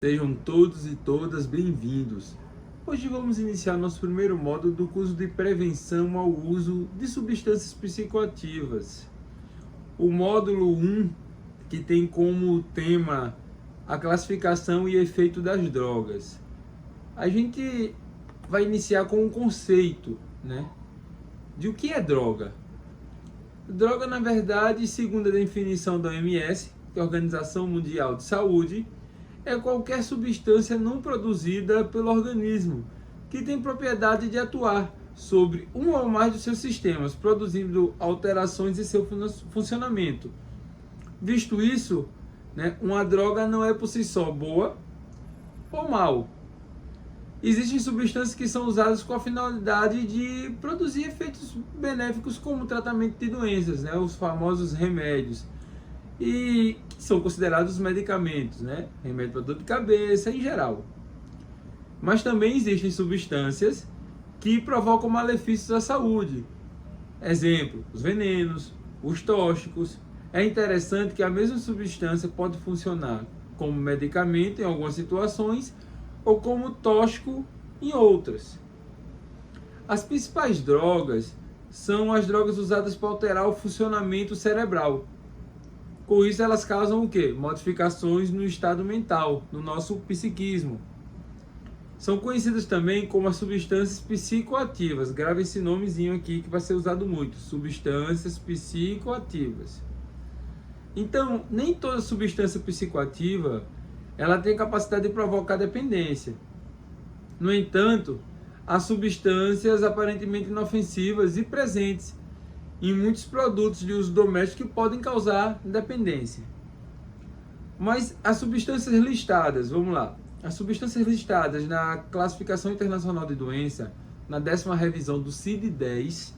Sejam todos e todas bem-vindos. Hoje vamos iniciar nosso primeiro módulo do curso de prevenção ao uso de substâncias psicoativas. O módulo 1, que tem como tema a classificação e efeito das drogas. A gente vai iniciar com um conceito, de o que é droga. Droga, na verdade, segundo a definição da OMS, que é a Organização Mundial de Saúde, é qualquer substância não produzida pelo organismo que tem propriedade de atuar sobre um ou mais dos seus sistemas, produzindo alterações em seu funcionamento. Visto isso, uma droga não é por si só boa ou mal. Existem substâncias que são usadas com a finalidade de produzir efeitos benéficos como tratamento de doenças, os famosos remédios. E são considerados medicamentos, remédio para dor de cabeça em geral. Mas também existem substâncias que provocam malefícios à saúde. Exemplo, os venenos, os tóxicos. É interessante que a mesma substância pode funcionar como medicamento em algumas situações ou como tóxico em outras. As principais drogas são as drogas usadas para alterar o funcionamento cerebral. Com isso, elas causam o quê? Modificações no estado mental, no nosso psiquismo. São conhecidas também como as substâncias psicoativas. Grave esse nomezinho aqui que vai ser usado muito. Substâncias psicoativas. Então, nem toda substância psicoativa ela tem capacidade de provocar dependência. No entanto, há substâncias aparentemente inofensivas e presentes em muitos produtos de uso doméstico que podem causar dependência. Mas as substâncias listadas, vamos lá. As substâncias listadas na Classificação Internacional de Doença, na 10ª revisão do CID-10,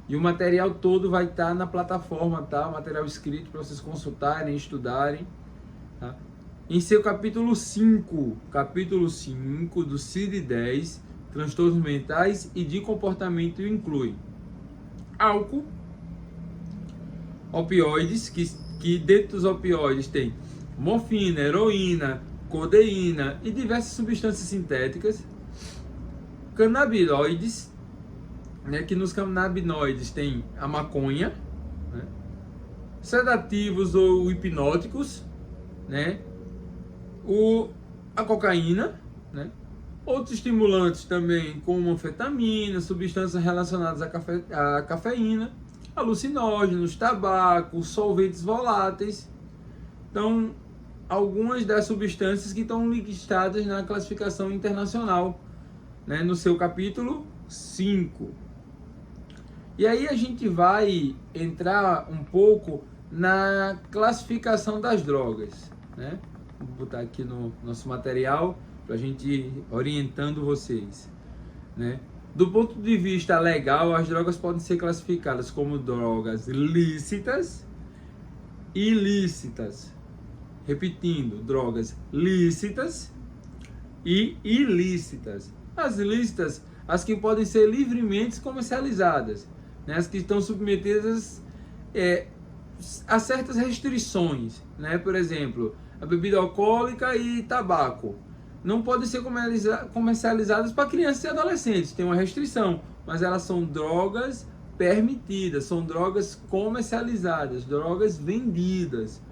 e o material todo vai estar na plataforma, tá? O material escrito para vocês consultarem, estudarem, tá? Em seu capítulo 5 do CID-10, transtornos mentais e de comportamento inclui álcool, opioides, que dentro dos opioides tem morfina, heroína, codeína e diversas substâncias sintéticas, canabinoides, que nos canabinoides tem a maconha, sedativos ou hipnóticos, a cocaína, outros estimulantes também, como anfetamina, substâncias relacionadas à cafeína, alucinógenos, tabaco, solventes voláteis. Então, algumas das substâncias que estão listadas na classificação internacional, no seu capítulo 5. E aí a gente vai entrar um pouco na classificação das drogas, Vou botar aqui no nosso material para a gente ir orientando vocês, Do ponto de vista legal, as drogas podem ser classificadas como drogas lícitas e ilícitas. Repetindo, drogas lícitas e ilícitas. As lícitas, as que podem ser livremente comercializadas, as que estão submetidas a certas restrições, Por exemplo, a bebida alcoólica e tabaco não podem ser comercializadas para crianças e adolescentes, tem uma restrição, mas elas são drogas permitidas, são drogas comercializadas, drogas vendidas.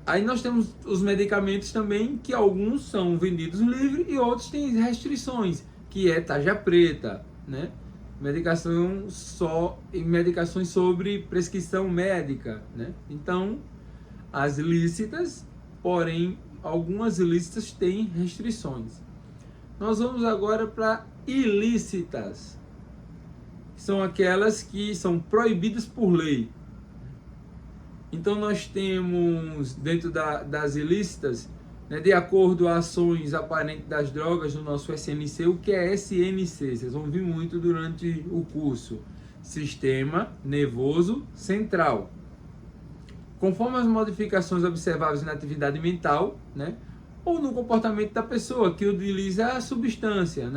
Aí nós temos os medicamentos também, que alguns são vendidos livre e outros têm restrições, que é tarja preta, medicações sobre prescrição médica, Então, as lícitas, porém, algumas ilícitas têm restrições. Nós vamos agora para ilícitas. São aquelas que são proibidas por lei. Então, nós temos, dentro das ilícitas, de acordo a ações aparentes das drogas no nosso SNC, o que é SNC? Vocês vão ver muito durante o curso. Sistema Nervoso Central. Conforme as modificações observáveis na atividade mental, ou no comportamento da pessoa que utiliza a substância,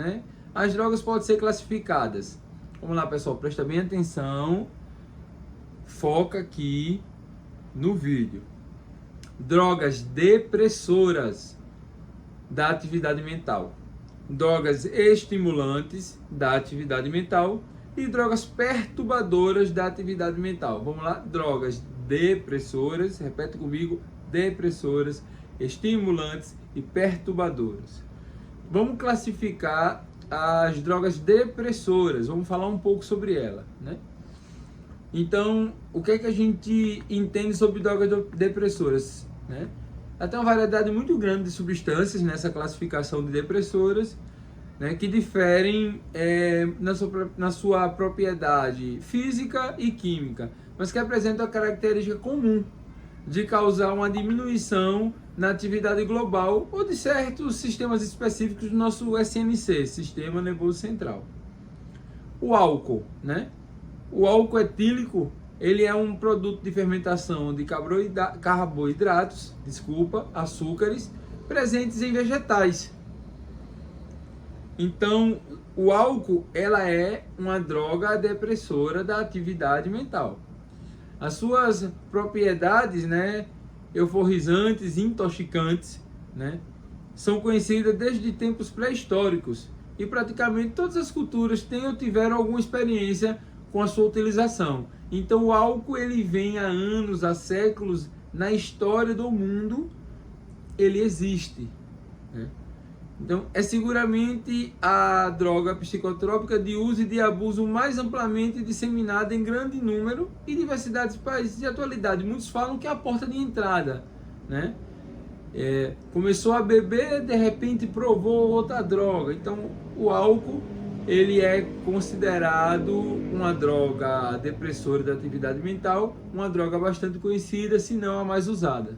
as drogas podem ser classificadas. Vamos lá, pessoal, presta bem atenção, foca aqui no vídeo. Drogas depressoras, da atividade mental, drogas estimulantes da atividade mental e drogas perturbadoras da atividade mental. Vamos lá, drogas depressoras, repete comigo, depressoras, estimulantes e perturbadoras. Vamos classificar as drogas depressoras, vamos falar um pouco sobre ela, né? Então, o que é que a gente entende sobre drogas depressoras, né? Ela tem uma variedade muito grande de substâncias nessa classificação de depressoras, né, que diferem na sua propriedade física e química, mas que apresentam a característica comum de causar uma diminuição na atividade global ou de certos sistemas específicos do nosso SNC, Sistema Nervoso Central. O álcool, né? O álcool etílico, ele é um produto de fermentação de carboidratos, açúcares, presentes em vegetais. Então, o álcool, ela é uma droga depressora da atividade mental. As suas propriedades, né, euforizantes, intoxicantes, né, são conhecidas desde tempos pré-históricos e praticamente todas as culturas têm ou tiveram alguma experiência com a sua utilização. Então o álcool, ele vem há anos, há séculos, na história do mundo, ele existe, né? Então é seguramente a droga psicotrópica de uso e de abuso mais amplamente disseminada em grande número e diversidade de países de atualidade. Muitos falam que é a porta de entrada, né? Começou a beber, de repente provou outra droga. Então o álcool, ele é considerado uma droga depressora da atividade mental, uma droga bastante conhecida, se não a mais usada.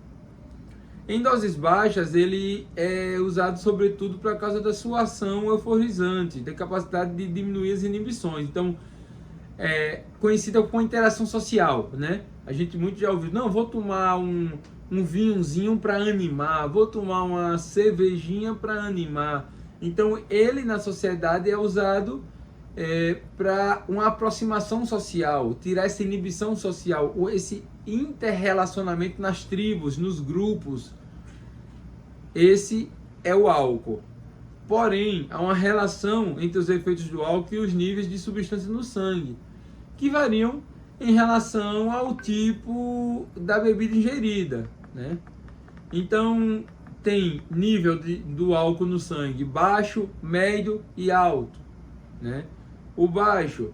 Em doses baixas, ele é usado sobretudo por causa da sua ação euforizante, da capacidade de diminuir as inibições. Então, é conhecida como interação social, né? A gente muito já ouviu, não, vou tomar um vinhozinho para animar, vou tomar uma cervejinha para animar. Então, ele na sociedade é usado para uma aproximação social, tirar essa inibição social, ou esse interrelacionamento nas tribos, nos grupos. Esse é o álcool. Porém, há uma relação entre os efeitos do álcool e os níveis de substância no sangue, que variam em relação ao tipo da bebida ingerida, né? Então, tem nível do álcool no sangue baixo, médio e alto, né? O baixo,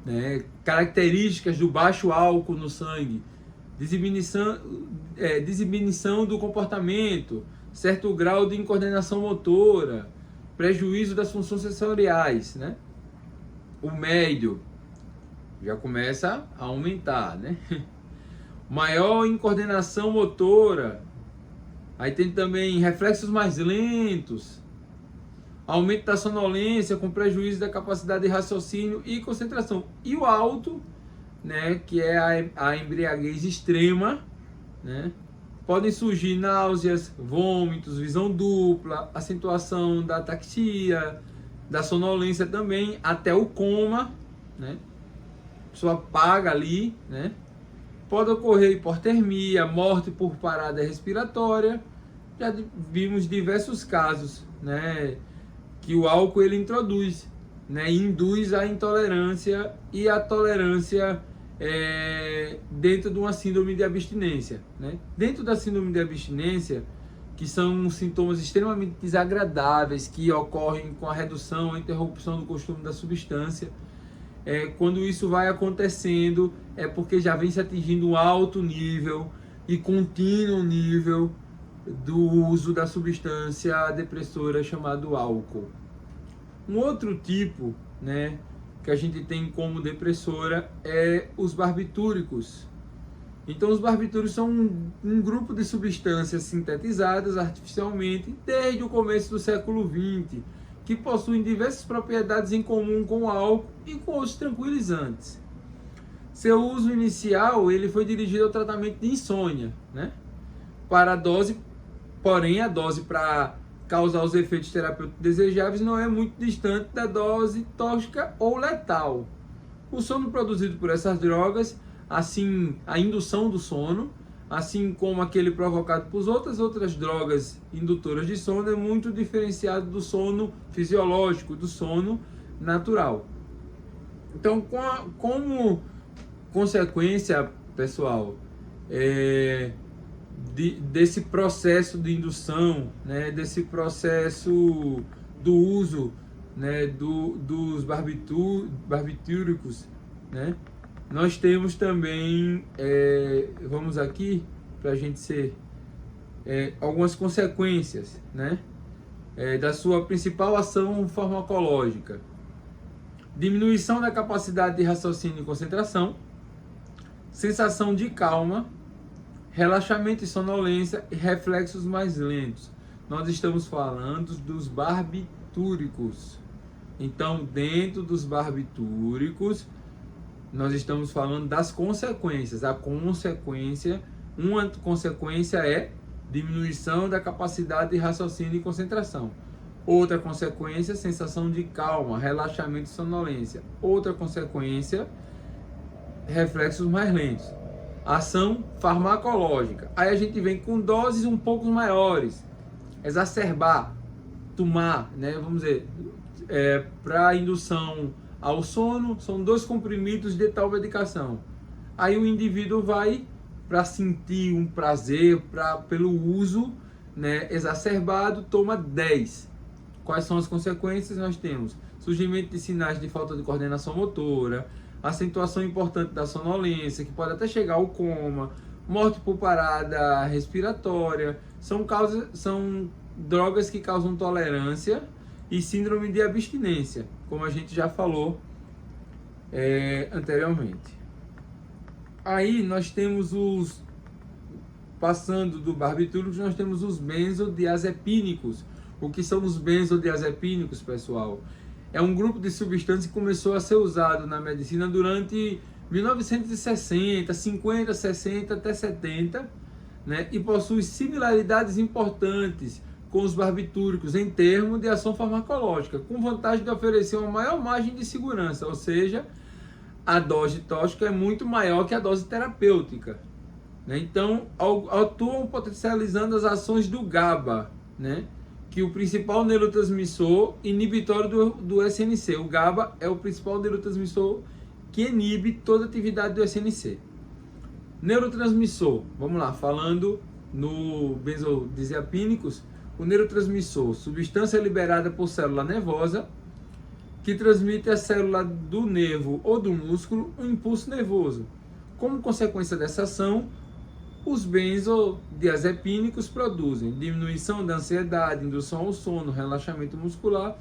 né, características do baixo álcool no sangue, desinibição do comportamento, certo grau de incoordenação motora, prejuízo das funções sensoriais, né? O médio já começa a aumentar, né? Maior incoordenação motora. Aí tem também reflexos mais lentos, aumento da sonolência com prejuízo da capacidade de raciocínio e concentração. E o alto, né, que é a embriaguez extrema, né? Podem surgir náuseas, vômitos, visão dupla, acentuação da ataxia, da sonolência também, até o coma, né? A pessoa apaga ali, né? Pode ocorrer hipotermia, morte por parada respiratória. Já vimos diversos casos, né, que o álcool ele introduz, né, induz a intolerância e a tolerância dentro de uma síndrome de abstinência, né? Dentro da síndrome de abstinência, que são sintomas extremamente desagradáveis que ocorrem com a redução ou interrupção do consumo da substância. Quando isso vai acontecendo, é porque já vem se atingindo um alto nível e contínuo nível do uso da substância depressora chamado álcool. Um outro tipo, né, que a gente tem como depressora é os barbitúricos. Então os barbitúricos são um grupo de substâncias sintetizadas artificialmente desde o começo do século XX, que possuem diversas propriedades em comum com o álcool e com outros tranquilizantes. Seu uso inicial ele foi dirigido ao tratamento de insônia, né? Para a dose, porém a dose para causar os efeitos terapêuticos desejáveis não é muito distante da dose tóxica ou letal. O sono produzido por essas drogas, assim, a indução do sono, assim como aquele provocado por outras drogas indutoras de sono, é muito diferenciado do sono fisiológico, do sono natural. Então, como consequência, pessoal, desse processo de indução, né, desse processo do uso, né, dos barbitúricos, né, nós temos também, vamos aqui, para a gente ser, algumas consequências, né, da sua principal ação farmacológica. Diminuição da capacidade de raciocínio e concentração, sensação de calma, relaxamento e sonolência e reflexos mais lentos. Nós estamos falando dos barbitúricos. Então, dentro dos barbitúricos, nós estamos falando das consequências. Uma consequência é diminuição da capacidade de raciocínio e concentração. Outra consequência, sensação de calma, relaxamento e sonolência. Outra consequência, reflexos mais lentos. Ação farmacológica. Aí a gente vem com doses um pouco maiores. Exacerbar, tomar, né, vamos dizer, para indução ao sono, são 2 comprimidos de tal medicação. Aí o indivíduo vai, para sentir um prazer, pelo uso, né, exacerbado, toma 10. Quais são as consequências? Nós temos surgimento de sinais de falta de coordenação motora, acentuação importante da sonolência, que pode até chegar ao coma, morte por parada respiratória, são drogas que causam tolerância e síndrome de abstinência, como a gente já falou anteriormente. Aí nós temos passando do barbitúricos, nós temos os benzodiazepínicos. O que são os benzodiazepínicos, pessoal? É um grupo de substâncias que começou a ser usado na medicina durante 1960, 50, 60 até 70, né? E possui similaridades importantes com os barbitúricos em termos de ação farmacológica, com vantagem de oferecer uma maior margem de segurança, ou seja, a dose tóxica é muito maior que a dose terapêutica, né? Então, atuam potencializando as ações do GABA, né? Que o principal neurotransmissor inibitório do SNC. O GABA é o principal neurotransmissor que inibe toda a atividade do SNC. Neurotransmissor, vamos lá, falando no benzodiazepínicos, o neurotransmissor, substância liberada por célula nervosa, que transmite à célula do nervo ou do músculo um impulso nervoso. Como consequência dessa ação, os benzodiazepínicos produzem diminuição da ansiedade, indução ao sono, relaxamento muscular,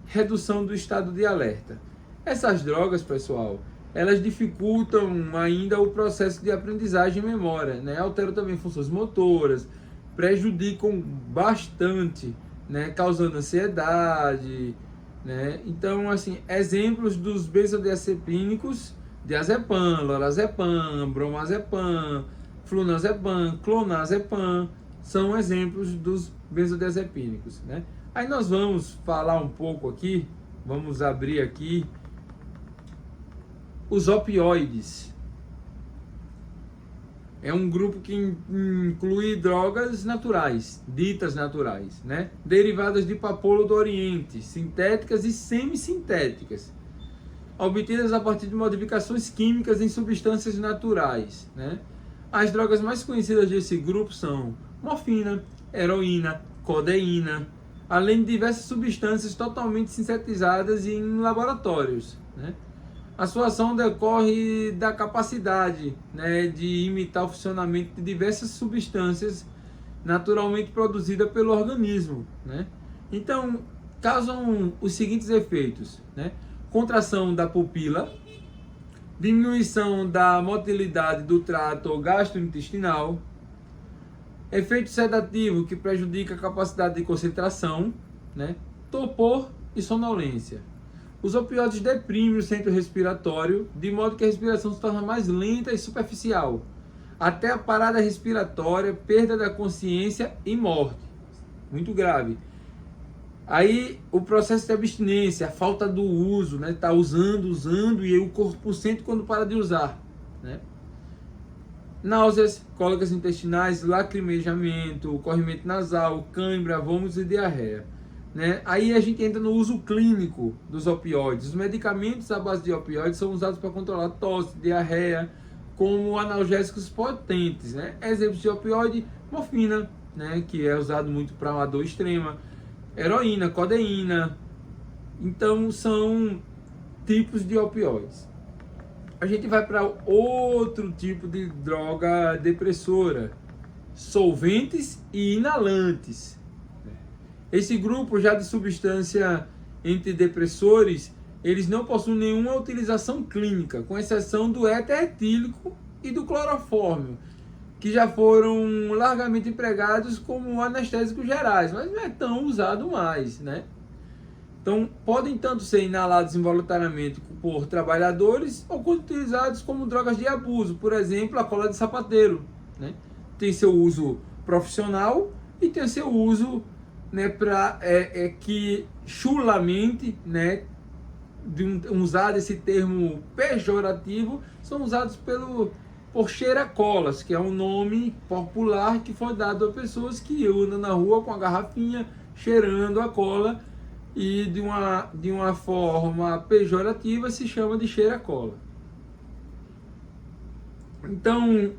redução do estado de alerta. Essas drogas, pessoal, elas dificultam ainda o processo de aprendizagem e memória, né? Alteram também funções motoras, prejudicam bastante, né? Causando ansiedade, né? Então, assim, exemplos dos benzodiazepínicos: diazepam, lorazepam, bromazepam, flunazepan, clonazepam, são exemplos dos benzodiazepínicos, né? Aí nós vamos falar um pouco aqui, vamos abrir aqui os opioides. É um grupo que inclui drogas naturais, ditas naturais, né? Derivadas de papoula do Oriente, sintéticas e semissintéticas, obtidas a partir de modificações químicas em substâncias naturais, né? As drogas mais conhecidas desse grupo são morfina, heroína, codeína, além de diversas substâncias totalmente sintetizadas em laboratórios, né? A sua ação decorre da capacidade, né, de imitar o funcionamento de diversas substâncias naturalmente produzidas pelo organismo, né? Então, causam os seguintes efeitos, né? Contração da pupila, diminuição da motilidade do trato gastrointestinal, efeito sedativo que prejudica a capacidade de concentração, né? Torpor e sonolência. Os opioides deprimem o centro respiratório, de modo que a respiração se torna mais lenta e superficial, até a parada respiratória, perda da consciência e morte. Muito grave. Aí o processo de abstinência, a falta do uso, né? Tá usando, e aí o corpo sente quando para de usar, né? náuseas, cólicas intestinais, lacrimejamento, corrimento nasal, cãibra, vômitos e diarreia. Né? Aí a gente entra no uso clínico dos opioides. Os medicamentos à base de opioides são usados para controlar tosse, diarreia, como analgésicos potentes. Né? Exemplos de opioide: morfina, né? Que é usado muito para uma dor extrema, heroína, codeína. Então são tipos de opioides. A gente vai para outro tipo de droga depressora: solventes e inalantes. Esse grupo já de substância antidepressores, eles não possuem nenhuma utilização clínica, com exceção do éter etílico e do clorofórmio, que já foram largamente empregados como anestésicos gerais, mas não é tão usado mais, né? Então, podem tanto ser inalados involuntariamente por trabalhadores ou utilizados como drogas de abuso, por exemplo, a cola de sapateiro, né? Tem seu uso profissional e tem seu uso, né, para que chulamente, né, usar esse termo pejorativo, são usados por cheiracolas, que é um nome popular que foi dado a pessoas que andam na rua com a garrafinha cheirando a cola, e de uma forma pejorativa se chama de cheiracola. Então,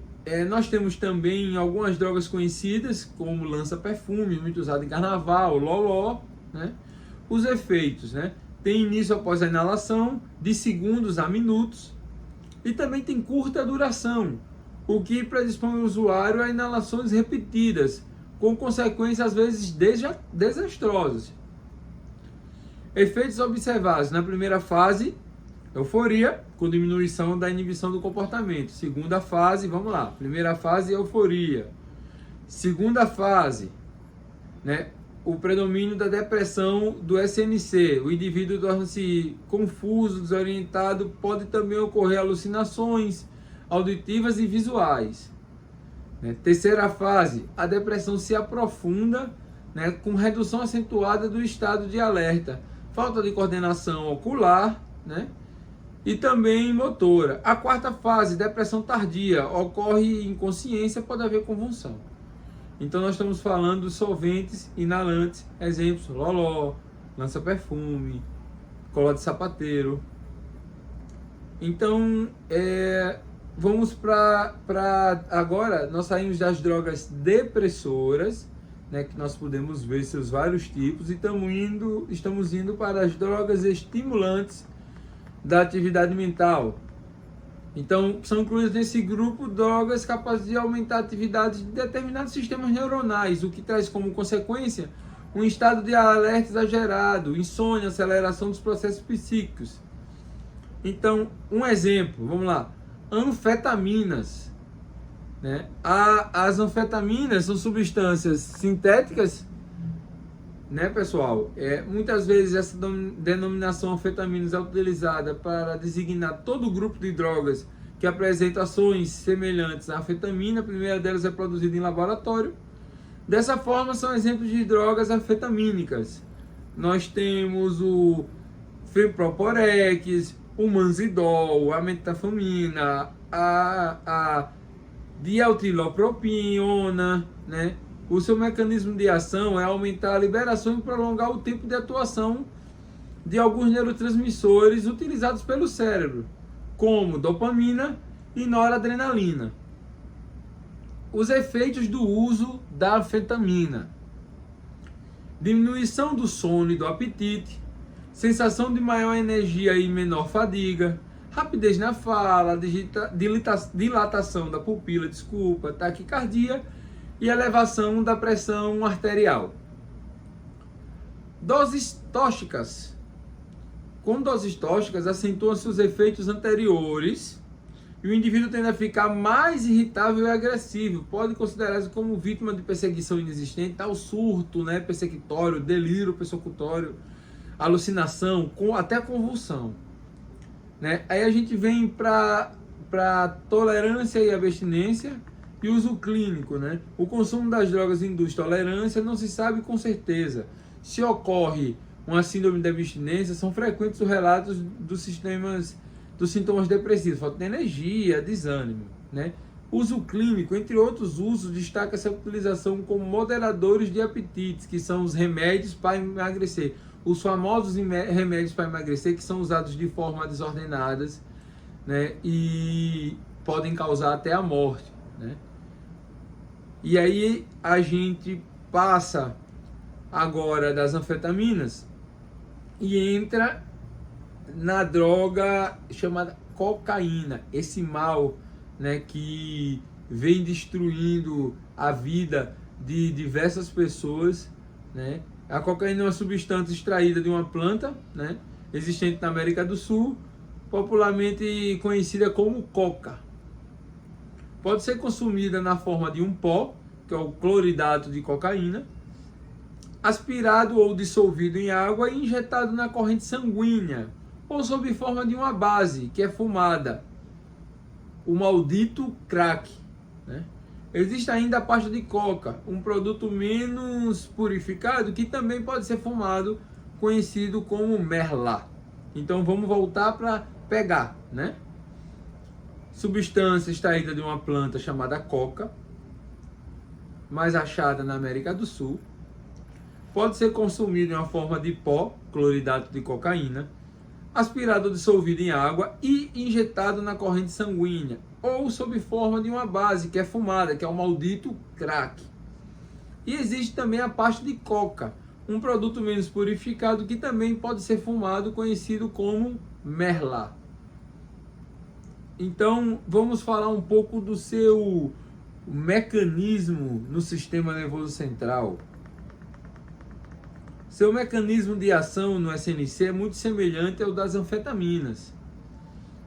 nós temos também algumas drogas conhecidas, como lança-perfume, muito usado em carnaval, loló, né? Os efeitos, né? Tem início após a inalação, de segundos a minutos, e também tem curta duração, o que predispõe o usuário a inalações repetidas, com consequências às vezes desastrosas. Efeitos observados na primeira fase: euforia, com diminuição da inibição do comportamento. Segunda fase, vamos lá. Primeira fase, euforia. Segunda fase, né, o predomínio da depressão do SNC. O indivíduo torna-se confuso, desorientado. Pode também ocorrer alucinações auditivas e visuais. Né? Terceira fase, a depressão se aprofunda, né, com redução acentuada do estado de alerta, falta de coordenação ocular, né, e também motora. A quarta fase, depressão tardia, ocorre inconsciência, pode haver convulsão. Então nós estamos falando dos solventes inalantes, exemplos: loló, lança-perfume, cola de sapateiro. Então, vamos para agora, nós saímos das drogas depressoras, né, que nós podemos ver seus vários tipos, e estamos indo para as drogas estimulantes da atividade mental. Então, são incluídas nesse grupo drogas capazes de aumentar a atividade de determinados sistemas neuronais, o que traz como consequência um estado de alerta exagerado, insônia, aceleração dos processos psíquicos. Então, um exemplo, vamos lá: anfetaminas. Né? As anfetaminas são substâncias sintéticas, né, pessoal? Muitas vezes essa denominação anfetaminas é utilizada para designar todo o grupo de drogas que apresentam ações semelhantes à anfetamina. A primeira delas é produzida em laboratório. Dessa forma, são exemplos de drogas anfetamínicas. Nós temos o Fenproporex, o Manzidol, a metafamina, a dialtilopropina, né? O seu mecanismo de ação é aumentar a liberação e prolongar o tempo de atuação de alguns neurotransmissores utilizados pelo cérebro, como dopamina e noradrenalina. Os efeitos do uso da anfetamina: diminuição do sono e do apetite, sensação de maior energia e menor fadiga, rapidez na fala, dilatação da pupila, taquicardia e elevação da pressão arterial. Doses tóxicas. Com doses tóxicas, acentuam-se os efeitos anteriores e o indivíduo tende a ficar mais irritável e agressivo. Pode considerar-se como vítima de perseguição inexistente, tal surto, né, persecutório, delírio persecutório, alucinação, até convulsão. Né? Aí a gente vem para tolerância e abstinência e uso clínico. Né? O consumo das drogas induz tolerância, não se sabe com certeza. Se ocorre uma síndrome de abstinência, são frequentes os relatos dos sintomas depressivos, falta de energia, desânimo. Né? Uso clínico, entre outros usos, destaca-se a utilização como moderadores de apetites, que são os remédios para emagrecer. Os famosos remédios para emagrecer, que são usados de forma desordenadas, né, e podem causar até a morte, né? E aí a gente passa agora das anfetaminas e entra na droga chamada cocaína, esse mal, né, que vem destruindo a vida de diversas pessoas, né? A cocaína é uma substância extraída de uma planta, né, existente na América do Sul, popularmente conhecida como coca. Pode ser consumida na forma de um pó, que é o cloridato de cocaína, aspirado ou dissolvido em água e injetado na corrente sanguínea, ou sob forma de uma base, que é fumada, o maldito crack, né? Existe ainda a pasta de coca, um produto menos purificado que também pode ser fumado, conhecido como merla. Então vamos voltar para pegar, né? Substância extraída de uma planta chamada coca, mais achada na América do Sul. Pode ser consumido em uma forma de pó, cloridato de cocaína, aspirado ou dissolvido em água e injetado na corrente sanguínea, ou sob forma de uma base, que é fumada, que é o maldito crack. E existe também a pasta de coca, um produto menos purificado que também pode ser fumado, conhecido como merla. Então, vamos falar um pouco do seu mecanismo no sistema nervoso central. Seu mecanismo de ação no SNC é muito semelhante ao das anfetaminas,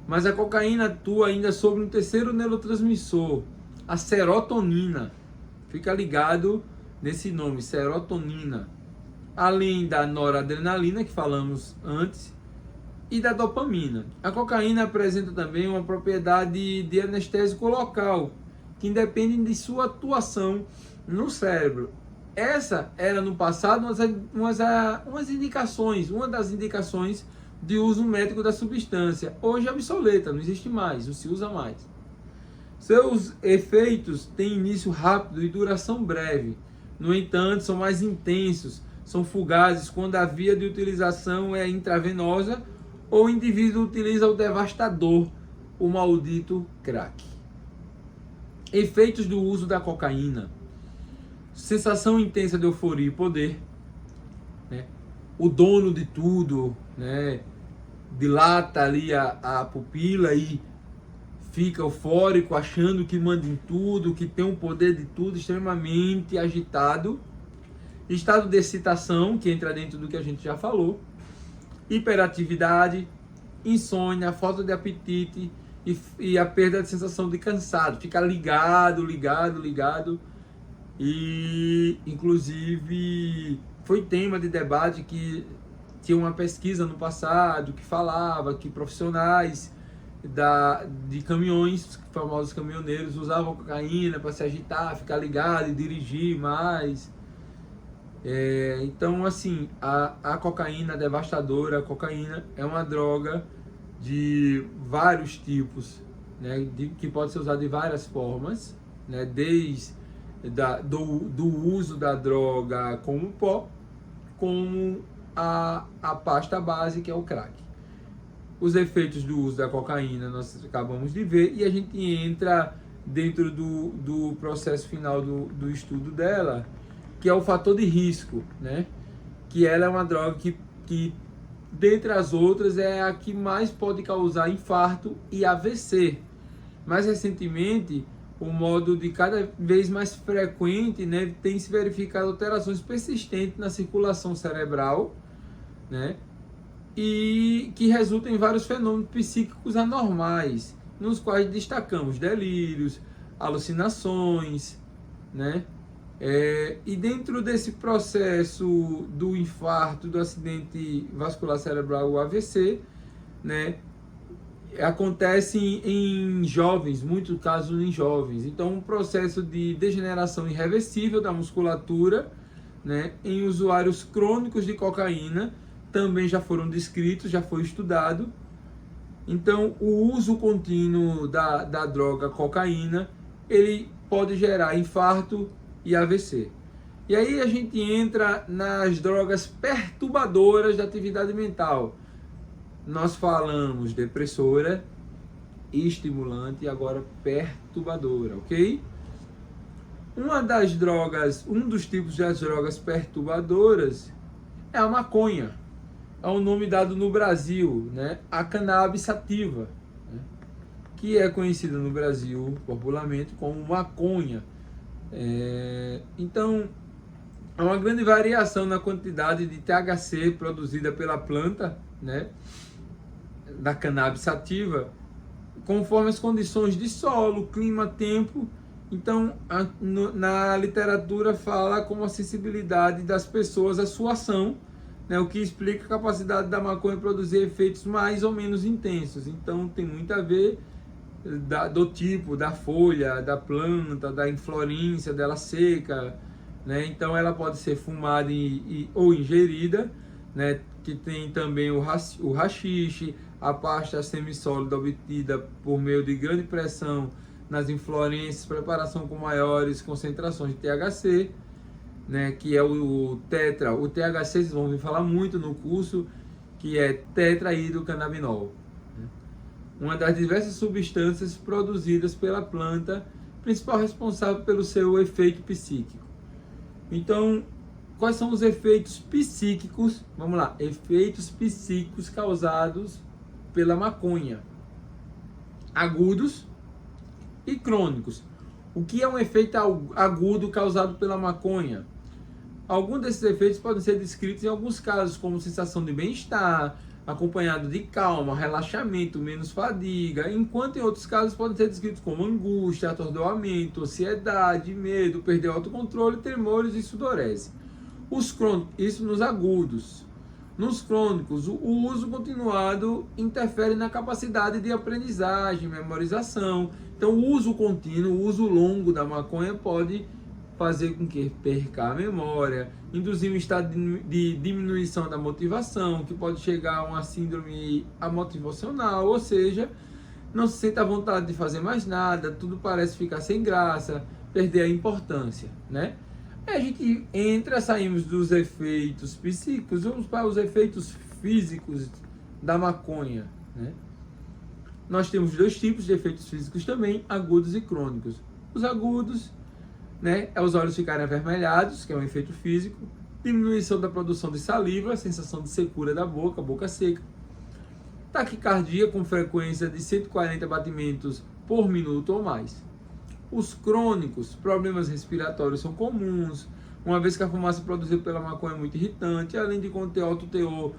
mas a cocaína atua ainda sobre um terceiro neurotransmissor, a serotonina. Fica ligado nesse nome, serotonina. Além da noradrenalina, que falamos antes, e da dopamina. A cocaína apresenta também uma propriedade de anestésico local, que independe de sua atuação no cérebro. Essa era no passado uma das indicações de uso médico da substância. Hoje é obsoleta, não existe mais, não se usa mais. Seus efeitos têm início rápido e duração breve. No entanto, são mais intensos, são fugazes quando a via de utilização é intravenosa ou o indivíduo utiliza o devastador, o maldito crack. Efeitos do uso da cocaína: sensação intensa de euforia e poder, né? O dono de tudo, né, dilata ali a pupila e fica eufórico, achando que manda em tudo, que tem o poder de tudo, extremamente agitado. Estado de excitação, que entra dentro do que a gente já falou. Hiperatividade, insônia, falta de apetite e a perda de sensação de cansado. Fica ligado. E, inclusive, foi tema de debate que tinha uma pesquisa no passado que falava que profissionais de caminhões, famosos caminhoneiros, usavam cocaína para se agitar, ficar ligado e dirigir mais. Então, assim, a cocaína devastadora, a cocaína é uma droga de vários tipos, né, que pode ser usada de várias formas, né, desde do uso da droga como pó, como a pasta base, que é o crack. Os efeitos do uso da cocaína nós acabamos de ver, e a gente entra dentro do processo final do estudo dela, que é o fator de risco, né? Que ela é uma droga que, dentre as outras, é a que mais pode causar infarto e AVC. Mais recentemente, o modo de cada vez mais frequente, né, tem se verificado alterações persistentes na circulação cerebral, né, e que resultam em vários fenômenos psíquicos anormais, nos quais destacamos delírios, alucinações, né? E dentro desse processo do infarto, do acidente vascular cerebral, o AVC, né, acontece em jovens, muitos casos em jovens. Então, um processo de degeneração irreversível da musculatura, né, em usuários crônicos de cocaína também já foram descritos, já foi estudado. Então, o uso contínuo da droga cocaína ele pode gerar infarto e AVC. E aí a gente entra nas drogas perturbadoras da atividade mental. Nós falamos depressora, estimulante e agora perturbadora, ok? Um dos tipos das drogas perturbadoras é a maconha. É o nome dado no Brasil, né? A cannabis sativa, né? Que é conhecida no Brasil popularmente como maconha. Então, há uma grande variação na quantidade de THC produzida pela planta, né? Da cannabis sativa, conforme as condições de solo, clima, tempo. Então, na literatura fala como a sensibilidade das pessoas à sua ação, né, o que explica a capacidade da maconha produzir efeitos mais ou menos intensos. Então, tem muito a ver do tipo, da folha, da planta, da inflorescência dela seca, né? Então, ela pode ser fumada ou ingerida, né? Que tem também o haxixe, a pasta semissólida obtida por meio de grande pressão nas inflorescências, preparação com maiores concentrações de THC, né, que é o tetra. O THC vocês vão ouvir falar muito no curso, que é tetrahidrocannabinol, né? Uma das diversas substâncias produzidas pela planta, principal responsável pelo seu efeito psíquico. Então, quais são os efeitos psíquicos? Vamos lá, efeitos psíquicos causados pela maconha: agudos e crônicos. O que é um efeito agudo causado pela maconha? Alguns desses efeitos podem ser descritos em alguns casos como sensação de bem-estar, acompanhado de calma, relaxamento, menos fadiga, enquanto em outros casos podem ser descritos como angústia, atordoamento, ansiedade, medo, perder o autocontrole, tremores e sudorese. Os crônicos, isso nos agudos. Nos crônicos, o uso continuado interfere na capacidade de aprendizagem, memorização. Então, o uso contínuo, o uso longo da maconha pode fazer com que perca a memória, induzir um estado de diminuição da motivação, que pode chegar a uma síndrome amotivacional, ou seja, não se sente à vontade de fazer mais nada, tudo parece ficar sem graça, perder a importância, né? Aí a gente saímos dos efeitos psíquicos, vamos para os efeitos físicos da maconha, né? Nós temos dois tipos de efeitos físicos também, agudos e crônicos. Os agudos, né, é os olhos ficarem avermelhados, que é um efeito físico, diminuição da produção de saliva, sensação de secura da boca, boca seca, taquicardia com frequência de 140 batimentos por minuto ou mais. Os crônicos, problemas respiratórios são comuns, uma vez que a fumaça produzida pela maconha é muito irritante, além de conter alto teor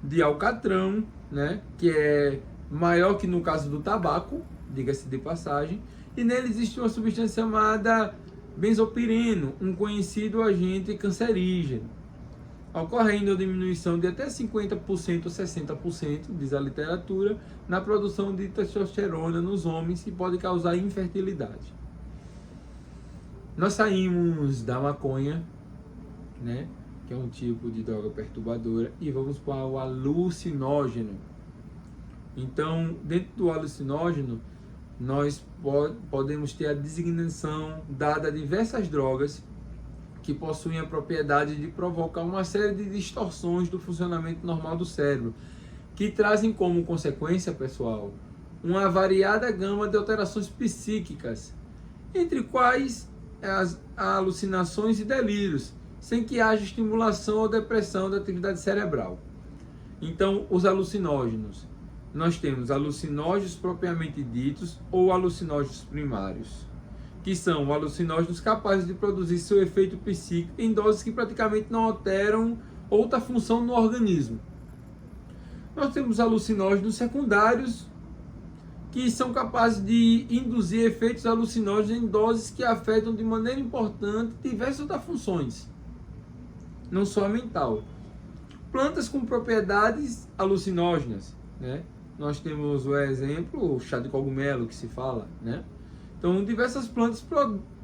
de alcatrão, né, que é maior que no caso do tabaco, diga-se de passagem, e nele existe uma substância chamada benzopireno, um conhecido agente cancerígeno, ocorrendo a diminuição de até 50% ou 60%, diz a literatura, na produção de testosterona nos homens, que pode causar infertilidade. Nós saímos da maconha, né, que é um tipo de droga perturbadora, e vamos para o alucinógeno. Então, dentro do alucinógeno, nós podemos ter a designação dada a diversas drogas que possuem a propriedade de provocar uma série de distorções do funcionamento normal do cérebro, que trazem como consequência, pessoal, uma variada gama de alterações psíquicas, entre quais as alucinações e delírios, sem que haja estimulação ou depressão da atividade cerebral. Então, os alucinógenos. Nós temos alucinógenos propriamente ditos ou alucinógenos primários, que são alucinógenos capazes de produzir seu efeito psíquico em doses que praticamente não alteram outra função no organismo. Nós temos alucinógenos secundários, que são capazes de induzir efeitos alucinógenos em doses que afetam de maneira importante diversas outras funções, não só a mental. Plantas com propriedades alucinógenas, né? Nós temos o exemplo, o chá de cogumelo que se fala, né? Então, diversas plantas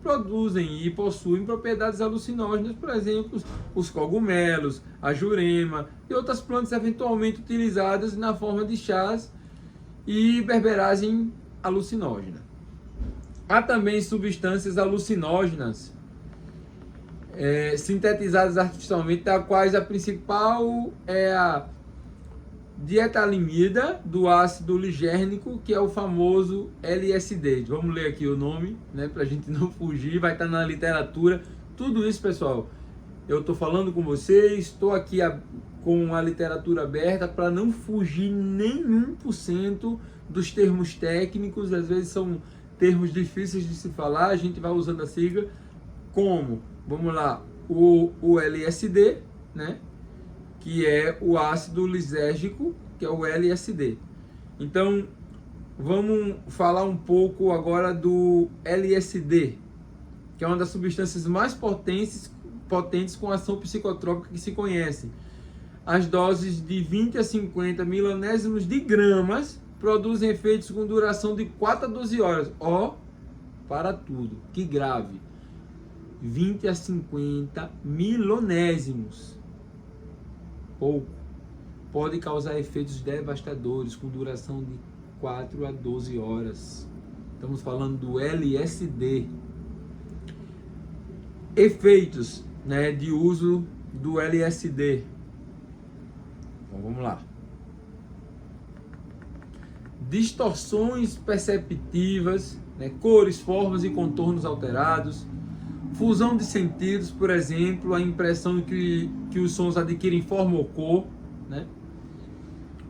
produzem e possuem propriedades alucinógenas, por exemplo, os cogumelos, a jurema e outras plantas eventualmente utilizadas na forma de chás e berberagem alucinógena. Há também substâncias alucinógenas, sintetizadas artificialmente, da quais a principal é a dietalimida do ácido ligérnico, que é o famoso LSD. Vamos ler aqui o nome, né, para a gente não fugir, vai estar na literatura. Tudo isso, pessoal, eu estou falando com vocês, estou aqui com a literatura aberta para não fugir nenhum por cento dos termos técnicos. Às vezes são termos difíceis de se falar, a gente vai usando a sigla como, vamos lá, o LSD, né, que é o ácido lisérgico, que é o LSD. Então, vamos falar um pouco agora do LSD, que é uma das substâncias mais potentes com ação psicotrópica que se conhece. As doses de 20 a 50 milonésimos de gramas produzem efeitos com duração de 4 a 12 horas. Para tudo, que grave. 20 a 50 milonésimos. Pouco. Pode causar efeitos devastadores com duração de 4 a 12 horas. Estamos falando do LSD. Efeitos, né, de uso do LSD. Então, vamos lá. Distorções perceptivas, né, cores, formas e contornos alterados. Fusão de sentidos, por exemplo, a impressão que os sons adquirem forma ou cor, né?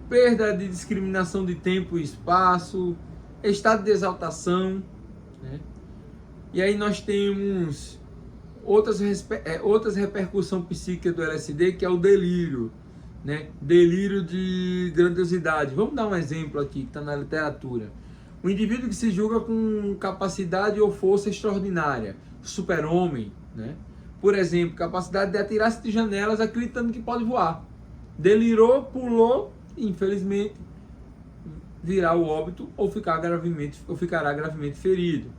Perda de discriminação de tempo e espaço, estado de exaltação, né? E aí nós temos outras repercussões psíquicas do LSD, que é o delírio, né? Delírio de grandiosidade. Vamos dar um exemplo aqui que está na literatura. O indivíduo que se julga com capacidade ou força extraordinária, super-homem, né? Por exemplo, capacidade de atirar-se de janelas acreditando que pode voar. Delirou, pulou e, infelizmente, virá o óbito ou ficará gravemente ferido,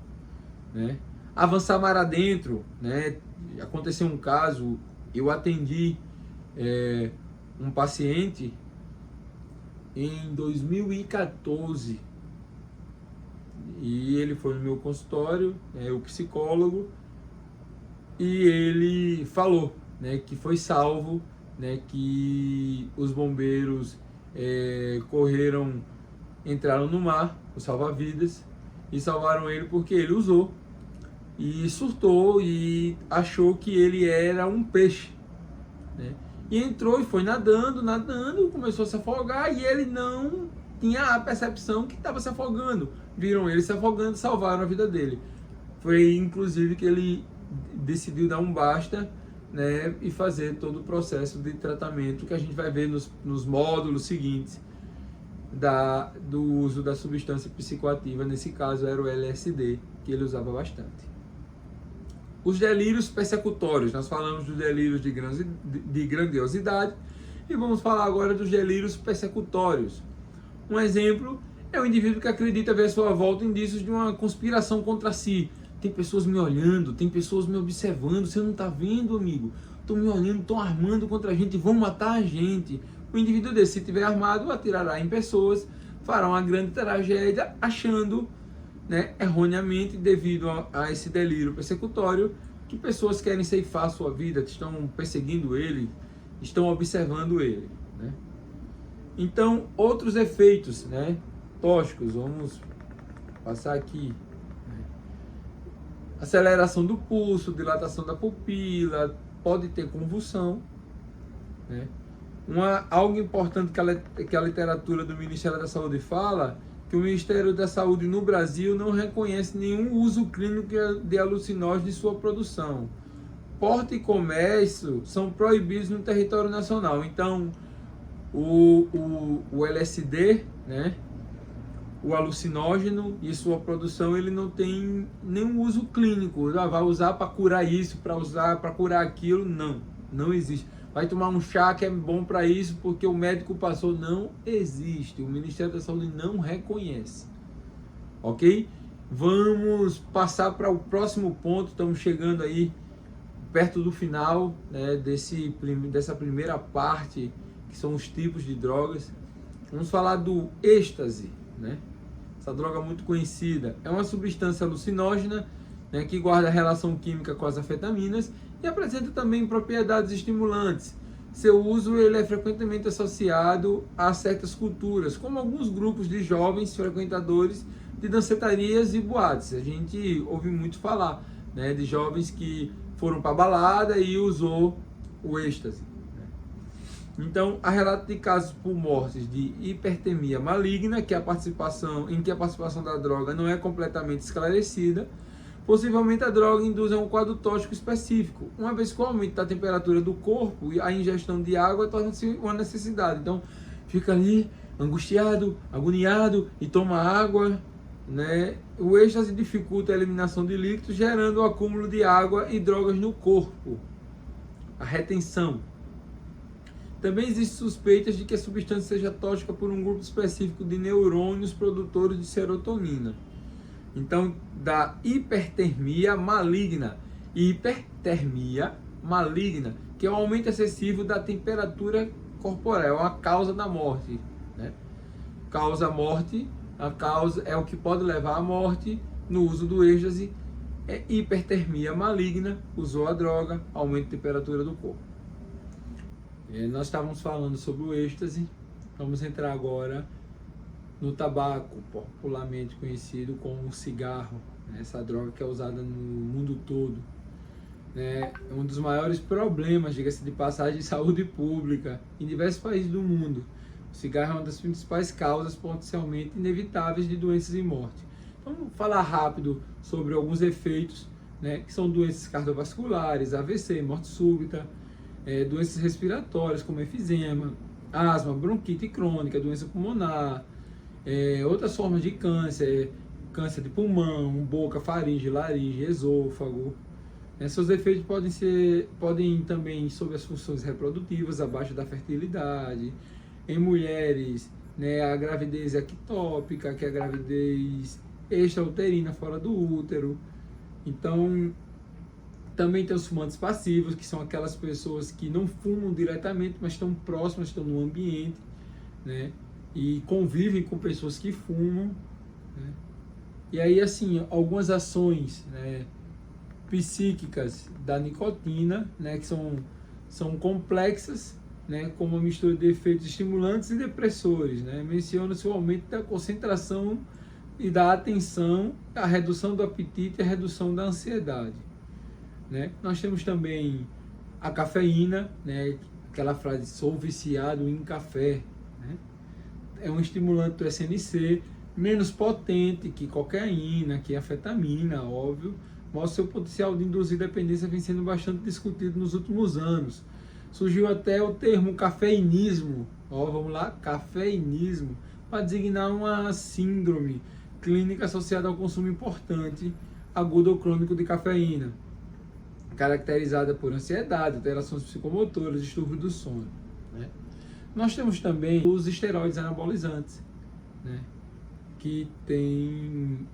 né? Avançar mar adentro, né? Aconteceu um caso, eu atendi um paciente em 2014 e ele foi no meu consultório, o psicólogo, e ele falou, né, que foi salvo, né, que os bombeiros entraram no mar, o salva-vidas, e salvaram ele porque ele usou e surtou e achou que ele era um peixe, né? E entrou e foi nadando, começou a se afogar e ele não tinha a percepção que estava se afogando. Viram ele se afogando, salvaram a vida dele. Foi inclusive que ele decidiu dar um basta, né, e fazer todo o processo de tratamento que a gente vai ver nos módulos seguintes do uso da substância psicoativa. Nesse caso era o LSD, que ele usava bastante. Os delírios persecutórios. Nós falamos dos delírios de grandiosidade e vamos falar agora dos delírios persecutórios. Um exemplo é o indivíduo que acredita ver à sua volta indícios de uma conspiração contra si. Tem pessoas me olhando, tem pessoas me observando. Você não está vendo, amigo? Estão me olhando, estão armando contra a gente, vão matar a gente. O indivíduo desse, se estiver armado, atirará em pessoas, fará uma grande tragédia, achando, né, erroneamente, devido a esse delírio persecutório, que pessoas querem ceifar a sua vida, estão perseguindo ele, estão observando ele, né? Então, outros efeitos, né, tóxicos, vamos passar aqui, né? Aceleração do pulso, dilatação da pupila, pode ter convulsão, né? Algo importante que a literatura do Ministério da Saúde fala, que o Ministério da Saúde no Brasil não reconhece nenhum uso clínico de alucinógenos de sua produção. Porte e comércio são proibidos no território nacional. Então, o LSD, né, o alucinógeno e sua produção, ele não tem nenhum uso clínico. Vai usar para curar isso, para usar para curar aquilo, não existe. Vai tomar um chá que é bom para isso porque o médico passou. Não existe. O Ministério da Saúde não reconhece. Ok? Vamos passar para o próximo ponto. Estamos chegando aí perto do final, né, dessa primeira parte, que são os tipos de drogas. Vamos falar do êxtase, né? essa droga muito conhecida. É uma substância alucinógena, né, que guarda relação química com as anfetaminas e apresenta também propriedades estimulantes. Seu uso ele é frequentemente associado a certas culturas, como alguns grupos de jovens frequentadores de dancetarias e boates. A gente ouve muito falar, né, de jovens que foram para a balada e usou o êxtase. Então, há relato de casos por mortes de hipertermia maligna, em que a participação da droga não é completamente esclarecida. Possivelmente a droga induz a um quadro tóxico específico, uma vez que o aumento da temperatura do corpo e a ingestão de água torna-se uma necessidade. Então, fica ali angustiado, agoniado e toma água, né? O êxtase dificulta a eliminação de líquidos, gerando o acúmulo de água e drogas no corpo. A retenção. Também existem suspeitas de que a substância seja tóxica por um grupo específico de neurônios produtores de serotonina. Então, da hipertermia maligna. Hipertermia maligna, que é o aumento excessivo da temperatura corporal, é uma causa da morte, né? Causa morte, a causa é o que pode levar à morte no uso do êxtase. É hipertermia maligna, usou a droga, aumento de temperatura do corpo. Nós estávamos falando sobre o êxtase, vamos entrar agora no tabaco, popularmente conhecido como cigarro, né? Essa droga que é usada no mundo todo, né? É um dos maiores problemas, diga-se de passagem, de saúde pública em diversos países do mundo. O cigarro é uma das principais causas potencialmente inevitáveis de doenças e morte. Então, vamos falar rápido sobre alguns efeitos, né? Que são doenças cardiovasculares, AVC, morte súbita, doenças respiratórias como efizema, asma, bronquite crônica, doença pulmonar, outras formas de câncer, câncer de pulmão, boca, faringe, laringe, esôfago. Seus efeitos podem também sobre as funções reprodutivas, abaixo da fertilidade, em mulheres, né, a gravidez ectópica, que é a gravidez extrauterina fora do útero. Então, também tem os fumantes passivos, que são aquelas pessoas que não fumam diretamente, mas estão próximas, estão no ambiente, né? E convivem com pessoas que fumam, né? E aí, assim, algumas ações, né, psíquicas da nicotina, né, que são complexas, né, como a mistura de efeitos estimulantes e depressores, né? Menciona-se o aumento da concentração e da atenção, a redução do apetite e a redução da ansiedade, né? Nós temos também a cafeína, né? Aquela frase, sou viciado em café, né? É um estimulante do SNC, menos potente que cocaína, que anfetamina, óbvio, mas seu potencial de induzir dependência vem sendo bastante discutido nos últimos anos. Surgiu até o termo cafeinismo, vamos lá, cafeinismo, para designar uma síndrome clínica associada ao consumo importante, agudo ou crônico de cafeína, caracterizada por ansiedade, alterações psicomotoras, distúrbio do sono, né? Nós temos também os esteroides anabolizantes, né, que têm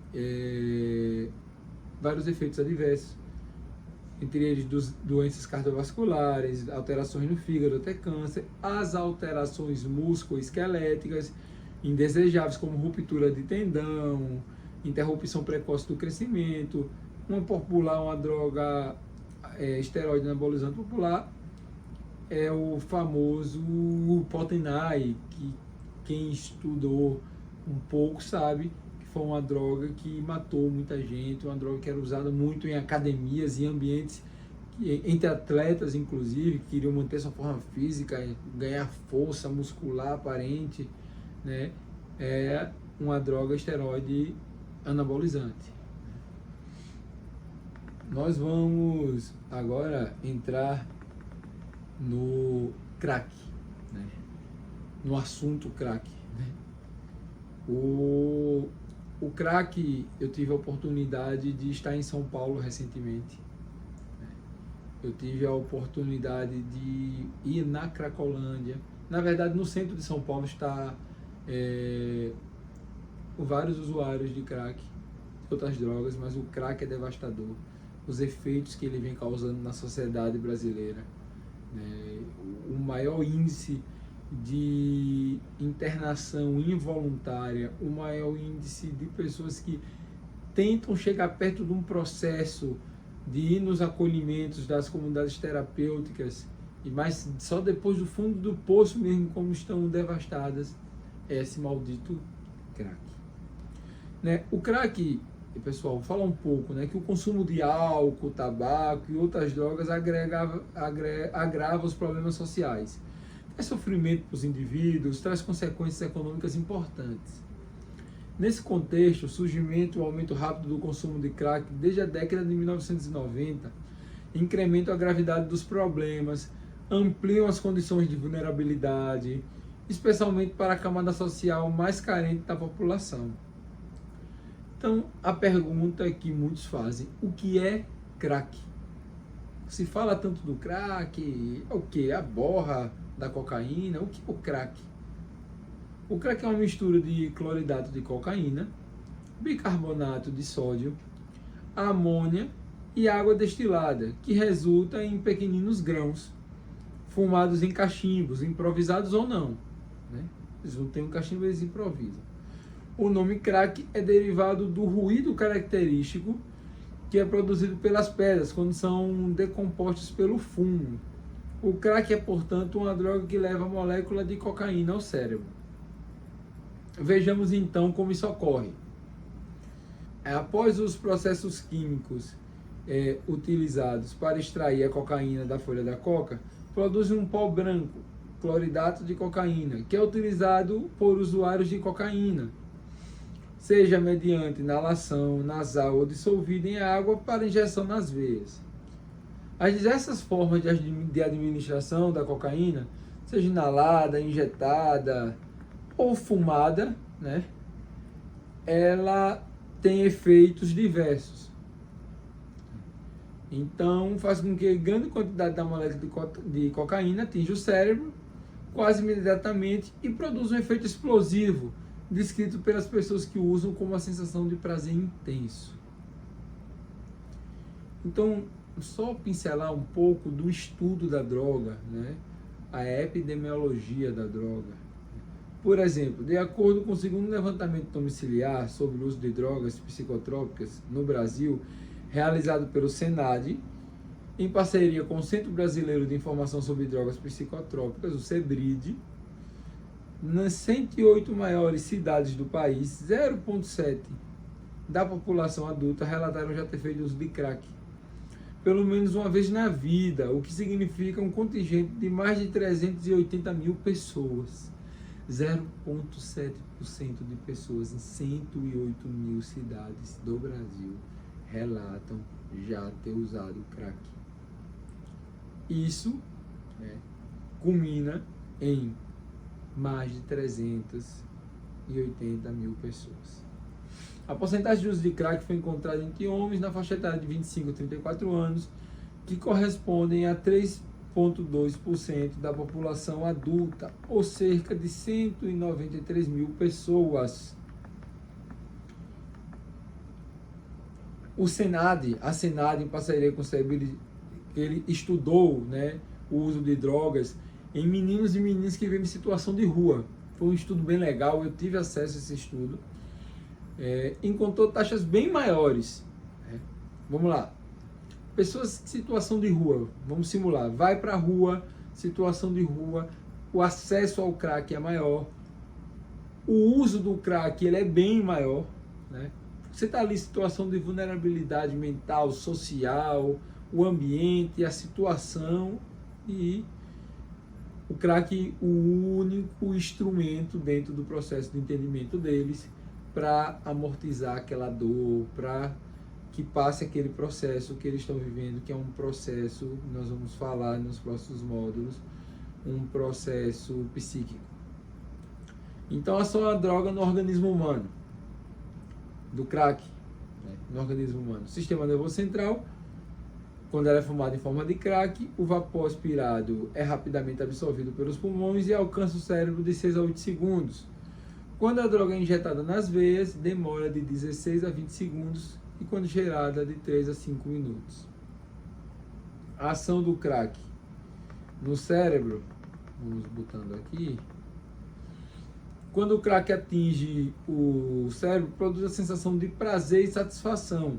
vários efeitos adversos, entre eles doenças cardiovasculares, alterações no fígado, até câncer, as alterações musculoesqueléticas indesejáveis, como ruptura de tendão, interrupção precoce do crescimento. Uma droga esteroide anabolizante popular é o famoso Potenai, que quem estudou um pouco sabe que foi uma droga que matou muita gente, uma droga que era usada muito em academias e ambientes, entre atletas inclusive, que queriam manter sua forma física, ganhar força muscular aparente, né? É uma droga esteroide anabolizante. Nós vamos agora entrar no crack, né? No assunto crack, né? O crack, eu tive a oportunidade de estar em São Paulo recentemente, né? Eu tive a oportunidade de ir na Cracolândia. Na verdade, no centro de São Paulo está vários usuários de crack, outras drogas, mas o crack é devastador. Os efeitos que ele vem causando na sociedade brasileira, né? O maior índice de internação involuntária, o maior índice de pessoas que tentam chegar perto de um processo de ir nos acolhimentos das comunidades terapêuticas, mas só depois do fundo do poço mesmo, como estão devastadas, é esse maldito crack. Né? O crack, pessoal, fala um pouco, né, que o consumo de álcool, tabaco e outras drogas agrava os problemas sociais. Traz sofrimento para os indivíduos, traz consequências econômicas importantes. Nesse contexto, o surgimento e o aumento rápido do consumo de crack desde a década de 1990 incrementam a gravidade dos problemas, ampliam as condições de vulnerabilidade, especialmente para a camada social mais carente da população. Então, a pergunta que muitos fazem: o que é crack? Se fala tanto do crack, o que? A borra da cocaína? O que é o crack? O crack é uma mistura de cloridato de cocaína, bicarbonato de sódio, amônia e água destilada, que resulta em pequeninos grãos, fumados em cachimbos, improvisados ou não. Né? Eles não têm um cachimbo, eles improvisam. O nome crack é derivado do ruído característico que é produzido pelas pedras quando são decompostos pelo fumo. O crack é, portanto, uma droga que leva a molécula de cocaína ao cérebro. Vejamos então como isso ocorre. Após os processos químicos utilizados para extrair a cocaína da folha da coca, produzem um pó branco, cloridato de cocaína, que é utilizado por usuários de cocaína, seja mediante inalação nasal ou dissolvido em água para injeção nas veias. As diversas formas de administração da cocaína, seja inalada, injetada ou fumada, né, ela tem efeitos diversos. Então, faz com que grande quantidade da molécula de cocaína atinja o cérebro quase imediatamente e produza um efeito explosivo, descrito pelas pessoas que usam como uma sensação de prazer intenso. Então, só pincelar um pouco do estudo da droga, né? A epidemiologia da droga. Por exemplo, de acordo com o segundo levantamento domiciliar sobre o uso de drogas psicotrópicas no Brasil, realizado pelo SENAD, em parceria com o Centro Brasileiro de Informação sobre Drogas Psicotrópicas, o CEBRID, nas 108 maiores cidades do país, 0,7% da população adulta relataram já ter feito uso de crack, pelo menos uma vez na vida, o que significa um contingente de mais de 380 mil pessoas. 0,7% de pessoas em 108 mil cidades do Brasil relatam já ter usado crack. Isso, né, culmina em mais de 380 mil pessoas. A porcentagem de uso de crack foi encontrada entre homens na faixa etária de 25 a 34 anos, que correspondem a 3,2% da população adulta, ou cerca de 193 mil pessoas. A SENAD, em parceria com o CEBRID, ele estudou, né, o uso de drogas em meninos e meninas que vivem em situação de rua. Foi um estudo bem legal, eu tive acesso a esse estudo. Encontrou taxas bem maiores. Vamos lá. Pessoas em situação de rua, vamos simular. Vai para a rua, situação de rua, o acesso ao crack é maior. O uso do crack ele é bem maior. Né? Você está ali em situação de vulnerabilidade mental, social, o ambiente, a situação, e o crack, o único instrumento dentro do processo de entendimento deles para amortizar aquela dor, para que passe aquele processo que eles estão vivendo, que é um processo, nós vamos falar nos próximos módulos, um processo psíquico. Então, é só a droga no organismo humano, do crack, né, no organismo humano. Sistema nervoso central, quando ela é fumada em forma de crack, o vapor aspirado é rapidamente absorvido pelos pulmões e alcança o cérebro de 6 a 8 segundos. Quando a droga é injetada nas veias, demora de 16 a 20 segundos e quando cheirada, de 3 a 5 minutos. A ação do crack no cérebro, Vamos botando aqui. Quando o crack atinge o cérebro, produz a sensação de prazer e satisfação.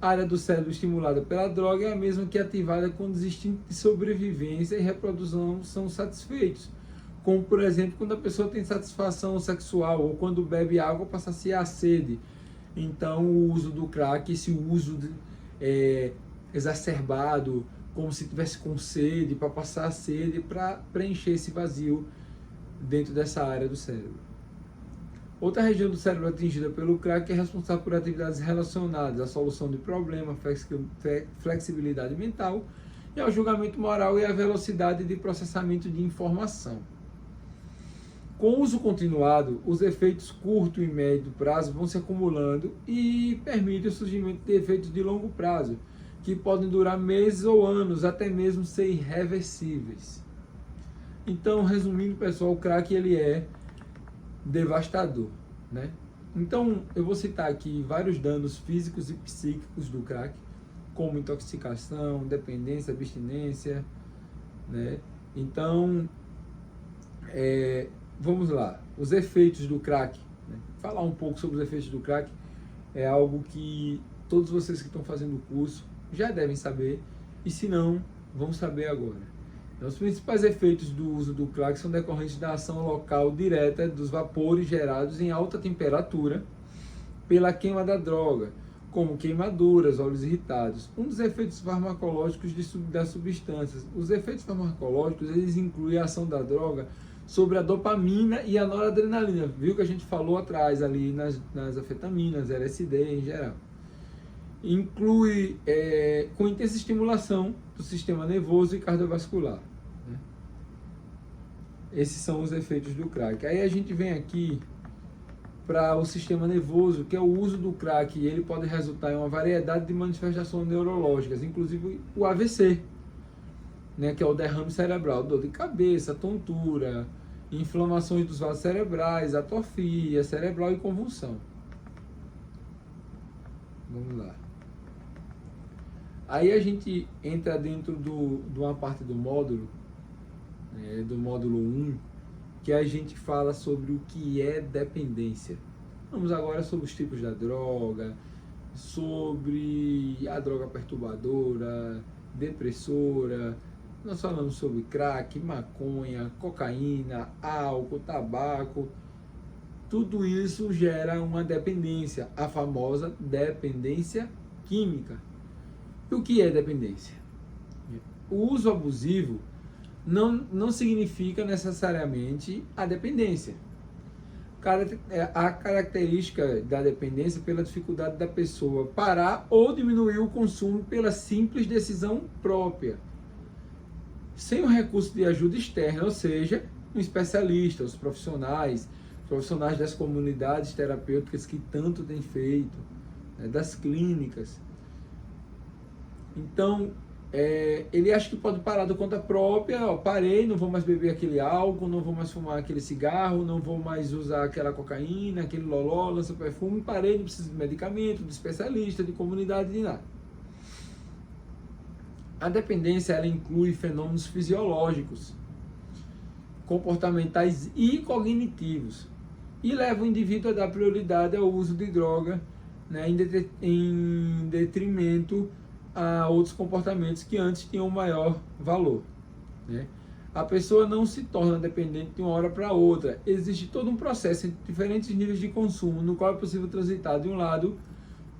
A área do cérebro estimulada pela droga é a mesma que ativada quando os instintos de sobrevivência e reprodução são satisfeitos. Como, por exemplo, quando a pessoa tem satisfação sexual ou quando bebe água para saciar a sede. Então, o uso do crack, esse uso exacerbado, como se tivesse com sede, para passar a sede, para preencher esse vazio dentro dessa área do cérebro. Outra região do cérebro atingida pelo crack é responsável por atividades relacionadas à solução de problemas, flexibilidade mental e ao julgamento moral e à velocidade de processamento de informação. Com o uso continuado, os efeitos curto e médio prazo vão se acumulando e permitem o surgimento de efeitos de longo prazo, que podem durar meses ou anos, até mesmo ser irreversíveis. Então, resumindo, pessoal, o crack ele é devastador, né? Então, eu vou citar aqui vários danos físicos e psíquicos do crack, como intoxicação, dependência, abstinência, né? Então, vamos lá, os efeitos do crack, né? Falar um pouco sobre os efeitos do crack é algo que todos vocês que estão fazendo o curso já devem saber, e se não, vão saber agora. Os principais efeitos do uso do crack são decorrentes da ação local direta dos vapores gerados em alta temperatura pela queima da droga, como queimaduras, olhos irritados. Um dos efeitos farmacológicos das substâncias. Os efeitos farmacológicos eles incluem a ação da droga sobre a dopamina e a noradrenalina. Viu que a gente falou atrás ali nas anfetaminas, LSD em geral. Inclui com intensa estimulação do sistema nervoso e cardiovascular, né? Esses são os efeitos do crack. Aí a gente vem aqui para o sistema nervoso, que é o uso do crack, e ele pode resultar em uma variedade de manifestações neurológicas, inclusive o AVC, né, que é o derrame cerebral, dor de cabeça, tontura, inflamações dos vasos cerebrais, atrofia cerebral e convulsão. Vamos lá. Aí a gente entra dentro de uma parte do módulo, do módulo 1, que a gente fala sobre o que é dependência. Vamos agora sobre os tipos da droga, sobre a droga perturbadora, depressora. Nós falamos sobre crack, maconha, cocaína, álcool, tabaco. Tudo isso gera uma dependência, a famosa dependência química. E o que é dependência? O uso abusivo não significa necessariamente a dependência. A característica da dependência pela dificuldade da pessoa parar ou diminuir o consumo pela simples decisão própria, sem o recurso de ajuda externa, ou seja, um especialista, os profissionais das comunidades terapêuticas que tanto têm feito, né, das clínicas. Então, ele acha que pode parar por conta própria, parei, não vou mais beber aquele álcool, não vou mais fumar aquele cigarro, não vou mais usar aquela cocaína, aquele loló, lança perfume, parei, não preciso de medicamento, de especialista, de comunidade, de nada. A dependência, ela inclui fenômenos fisiológicos, comportamentais e cognitivos, e leva o indivíduo a dar prioridade ao uso de droga, né, em detrimento a outros comportamentos que antes tinham maior valor, né? A pessoa não se torna dependente de uma hora para outra. Existe todo um processo entre diferentes níveis de consumo, no qual é possível transitar de um lado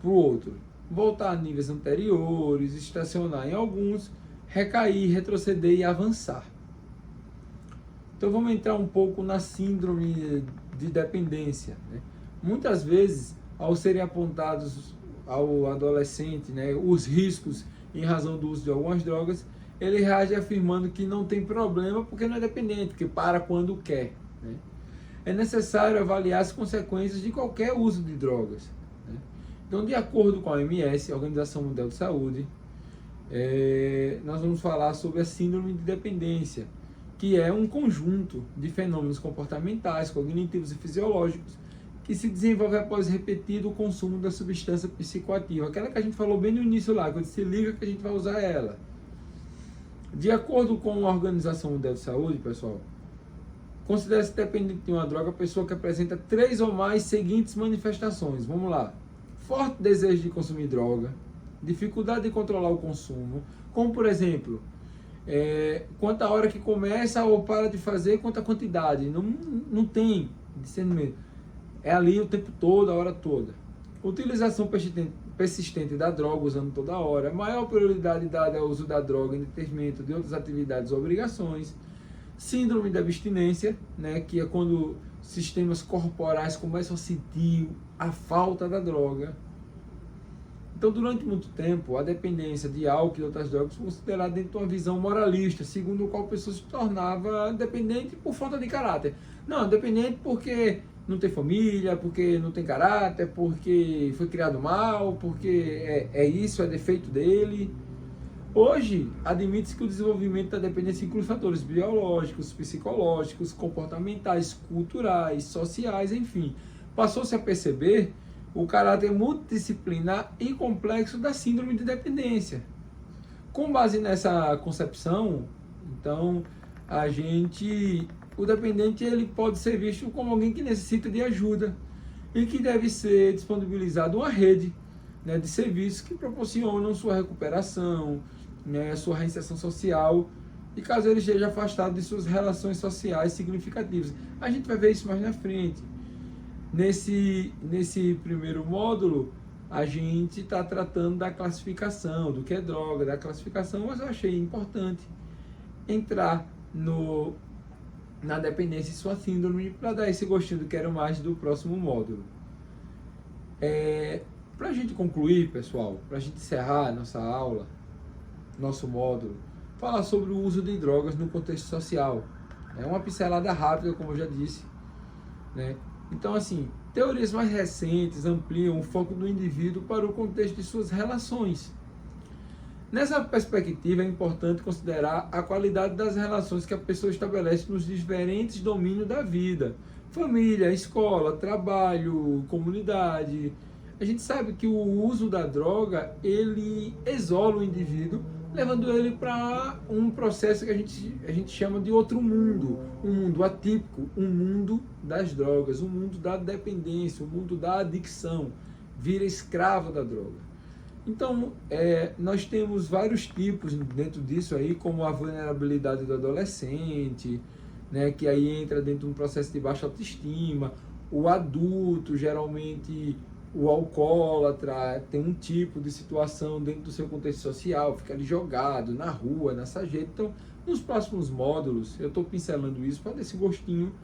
para o outro, voltar a níveis anteriores, estacionar em alguns, recair, retroceder e avançar. Então vamos entrar um pouco na síndrome de dependência, né? Muitas vezes, ao serem apontados ao adolescente, né, os riscos em razão do uso de algumas drogas, ele reage afirmando que não tem problema porque não é dependente, que para quando quer, né? É necessário avaliar as consequências de qualquer uso de drogas, né? Então, de acordo com a OMS, a Organização Mundial de Saúde, nós vamos falar sobre a síndrome de dependência, que é um conjunto de fenômenos comportamentais, cognitivos e fisiológicos que se desenvolve após repetido consumo da substância psicoativa, aquela que a gente falou bem no início lá, quando se liga que a gente vai usar ela. De acordo com a Organização Mundial de Saúde, pessoal, considera-se dependente de uma droga a pessoa que apresenta 3 ou mais seguintes manifestações. Vamos lá. Forte desejo de consumir droga, dificuldade de controlar o consumo, como por exemplo, quanta hora que começa ou para de fazer, quanta quantidade. Não tem discernimento. É ali o tempo todo, a hora toda. Utilização persistente da droga, usando toda hora. Maior prioridade dada ao uso da droga em detrimento de outras atividades ou obrigações. Síndrome da abstinência, né, que é quando sistemas corporais começam a sentir a falta da droga. Então, durante muito tempo, a dependência de álcool e outras drogas foi considerada dentro de uma visão moralista, segundo a qual a pessoa se tornava dependente por falta de caráter. Não, dependente porque não tem família, porque não tem caráter, porque foi criado mal, porque é isso, é defeito dele. Hoje, admite-se que o desenvolvimento da dependência inclui fatores biológicos, psicológicos, comportamentais, culturais, sociais, enfim. Passou-se a perceber o caráter multidisciplinar e complexo da síndrome de dependência. Com base nessa concepção, então, o dependente ele pode ser visto como alguém que necessita de ajuda e que deve ser disponibilizado uma rede, né, de serviços que proporcionam sua recuperação, né, sua reinserção social, e caso ele esteja afastado de suas relações sociais significativas. A gente vai ver isso mais na frente. Nesse primeiro módulo, a gente está tratando da classificação, do que é droga, da classificação, mas eu achei importante entrar na dependência e sua síndrome para dar esse gostinho do quero mais do próximo módulo. Para a gente concluir, pessoal, para a gente encerrar nossa aula, nosso módulo, falar sobre o uso de drogas no contexto social. É uma pincelada rápida, como eu já disse, né? Então, assim, teorias mais recentes ampliam o foco do indivíduo para o contexto de suas relações. Nessa perspectiva, é importante considerar a qualidade das relações que a pessoa estabelece nos diferentes domínios da vida. Família, escola, trabalho, comunidade. A gente sabe que o uso da droga, ele isola o indivíduo, levando ele para um processo que a gente chama de outro mundo, um mundo atípico, um mundo das drogas, um mundo da dependência, um mundo da adicção, vira escravo da droga. Então, nós temos vários tipos dentro disso aí, como a vulnerabilidade do adolescente, né, que aí entra dentro de um processo de baixa autoestima, o adulto, geralmente o alcoólatra, tem um tipo de situação dentro do seu contexto social, fica ali jogado na rua, na sarjeta. Então, nos próximos módulos, eu estou pincelando isso para dar esse gostinho,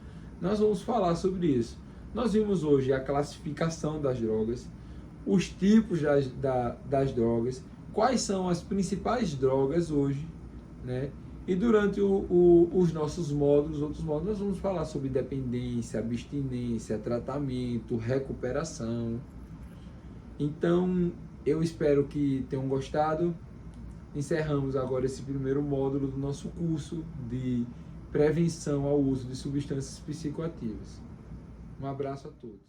nós vamos falar sobre isso. Nós vimos hoje a classificação das drogas, os tipos das drogas, quais são as principais drogas hoje, né? E durante os nossos módulos, outros módulos, nós vamos falar sobre dependência, abstinência, tratamento, recuperação. Então, eu espero que tenham gostado. Encerramos agora esse primeiro módulo do nosso curso de prevenção ao uso de substâncias psicoativas. Um abraço a todos.